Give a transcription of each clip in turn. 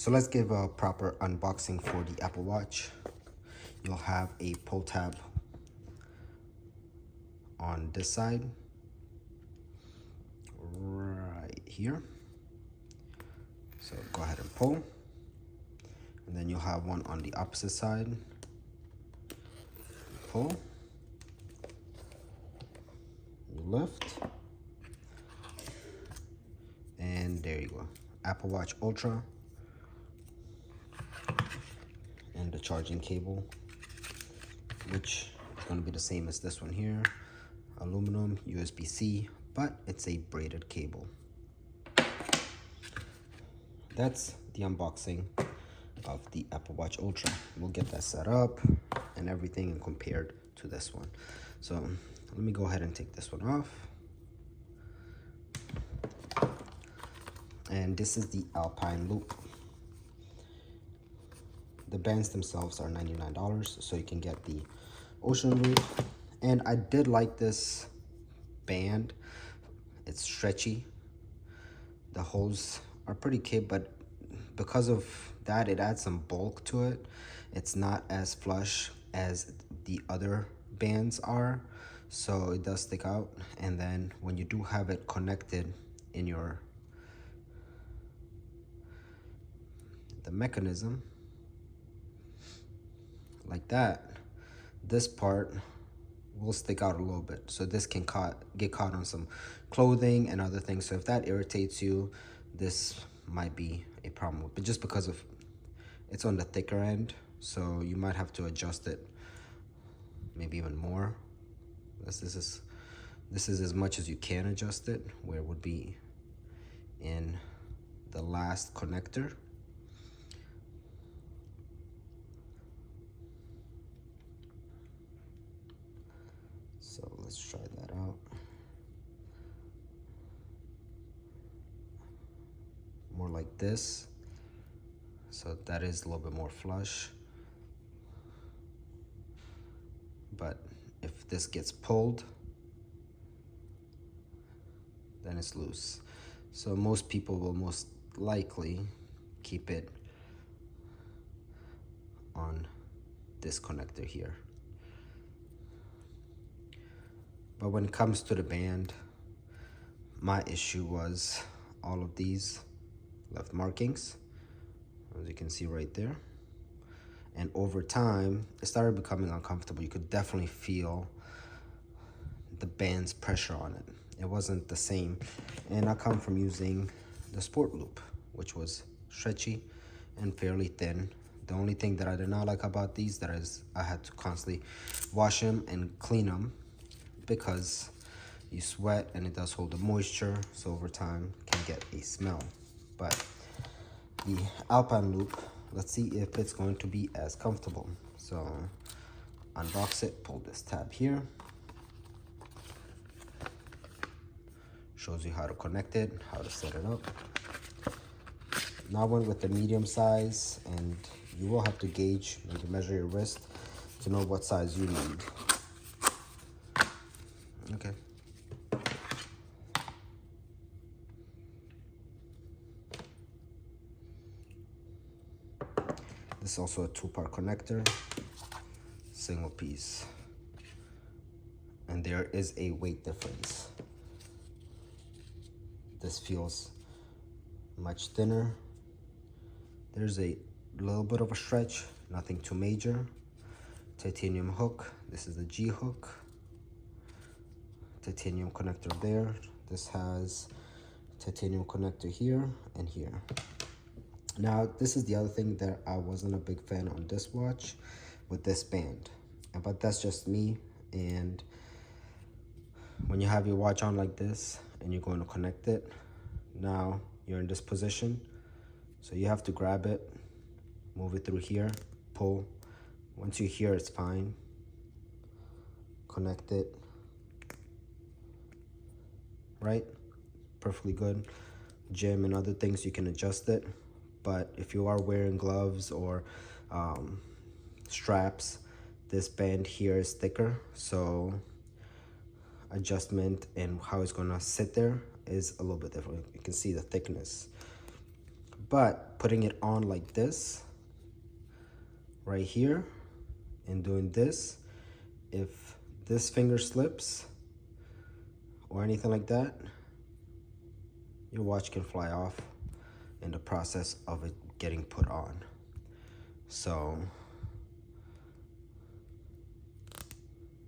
So let's give a proper unboxing for the Apple Watch. You'll have a pull tab on this side, right here. So go ahead and pull. And then you'll have one on the opposite side. Pull. You lift. And there you go. Apple Watch Ultra. And the charging cable, which is going to be the same as this one here. Aluminum, USB-C, but it's a braided cable. That's the unboxing of the Apple Watch Ultra. We'll get that set up and everything and compared to this one. So let me go ahead and take this one off. And this is the Alpine Loop. The bands themselves are $99, so you can get the Ocean Loop. And I did like this band. It's stretchy. The holes are pretty kid, but because of that, it adds some bulk to it. It's not as flush as the other bands are, so it does stick out. And then when you do have it connected in the mechanism, like that, this part will stick out a little bit. So this can get caught on some clothing and other things. So if that irritates you, this might be a problem. But just because of it's on the thicker end, so you might have to adjust it maybe even more. This is as much as you can adjust it, where it would be in the last connector. So let's try that out. More like this. So that is a little bit more flush. But if this gets pulled, then it's loose. So most people will most likely keep it on this connector here. But when it comes to the band, my issue was all of these left markings, as you can see right there. And over time, it started becoming uncomfortable. You could definitely feel the band's pressure on it. It wasn't the same. And I come from using the Sport Loop, which was stretchy and fairly thin. The only thing that I did not like about these, that is, I had to constantly wash them and clean them, because you sweat and it does hold the moisture, so over time can get a smell. But the Alpine Loop, let's see if it's going to be as comfortable. So unbox it, pull this tab here. Shows you how to connect it, how to set it up. Now I went with the medium size, and you will have to gauge, maybe measure your wrist to know what size you need. Okay. This is also a 2-part connector, single piece. And there is a weight difference. This feels much thinner. There's a little bit of a stretch, nothing too major. Titanium hook, this is the G hook. Titanium connector there. This has titanium connector here and here. Now, this is the other thing that I wasn't a big fan on this watch with this band, but that's just me. And when you have your watch on like this and you're going to connect it, now you're in this position. So you have to grab it, move it through here, pull. Once you're here, it's fine. Connect it. Right? Perfectly good. Gym and other things, you can adjust it. But if you are wearing gloves or straps, this band here is thicker, so adjustment and how it's gonna sit there is a little bit different. You can see the thickness. But putting it on like this right here and doing this, if this finger slips or anything like that, your watch can fly off in the process of it getting put on. So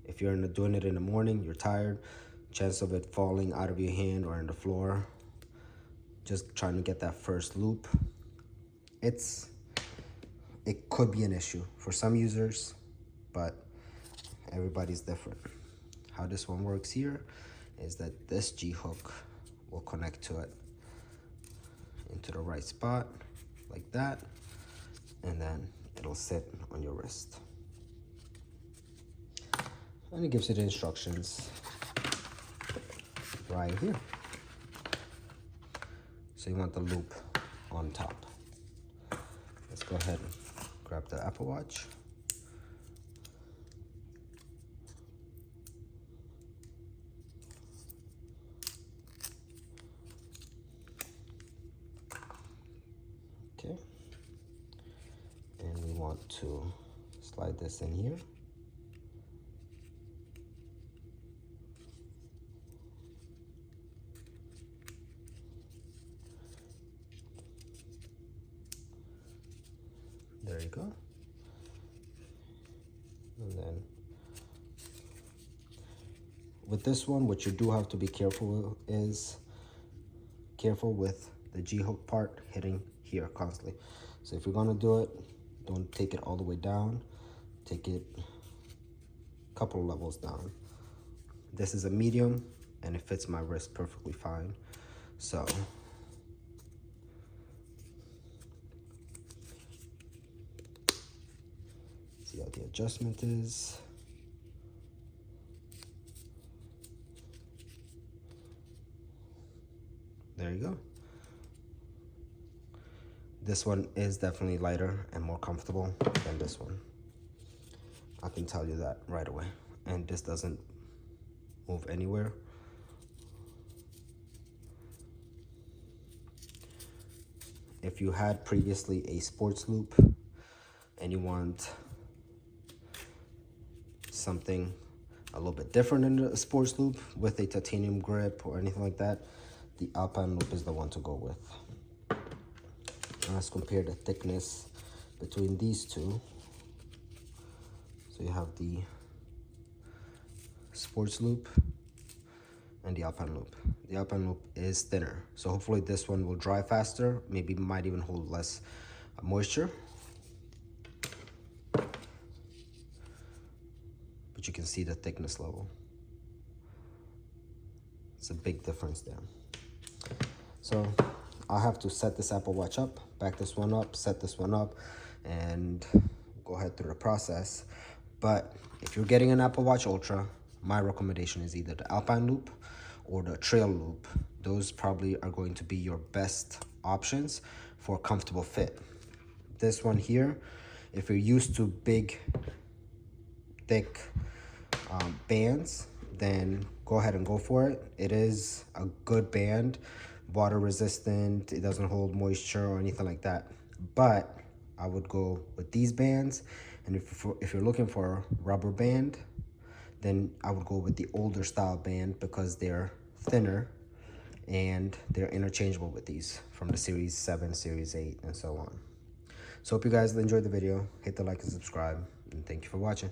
if you're doing it in the morning, you're tired, chance of it falling out of your hand or in the floor, just trying to get that first loop, it could be an issue for some users, but everybody's different. How this one works here is that this G hook will connect to it into the right spot like that, and then it'll sit on your wrist. And it gives you the instructions right here. So you want the loop on top. Let's go ahead and grab the Apple Watch. Okay. And we want to slide this in here. There you go. And then with this one, what you do have to be careful with the G hook part hitting here constantly. So if you're gonna do it, don't take it all the way down. Take it a couple of levels down. This is a medium and it fits my wrist perfectly fine. So see how the adjustment is. There you go. This one is definitely lighter and more comfortable than this one. I can tell you that right away. And this doesn't move anywhere. If you had previously a sports loop and you want something a little bit different than a sports loop with a titanium grip or anything like that, the Alpine Loop is the one to go with. Now let's compare the thickness between these two. So you have the sports loop and the Alpine Loop. The Alpine Loop is thinner, so hopefully this one will dry faster, maybe might even hold less moisture. But you can see the thickness level. It's a big difference there. So I'll have to set this Apple Watch up, back this one up, set this one up, and go ahead through the process. But if you're getting an Apple Watch Ultra, my recommendation is either the Alpine Loop or the Trail Loop. Those probably are going to be your best options for a comfortable fit. This one here, if you're used to big, thick bands, then go ahead and go for it. It is a good band, water resistant, it doesn't hold moisture or anything like that. But I would go with these bands, and if you're looking for a rubber band, then I would go with the older style band because they're thinner and they're interchangeable with these from the Series 7, Series 8, and so on. So hope you guys enjoyed the video. Hit the like and subscribe, and thank you for watching.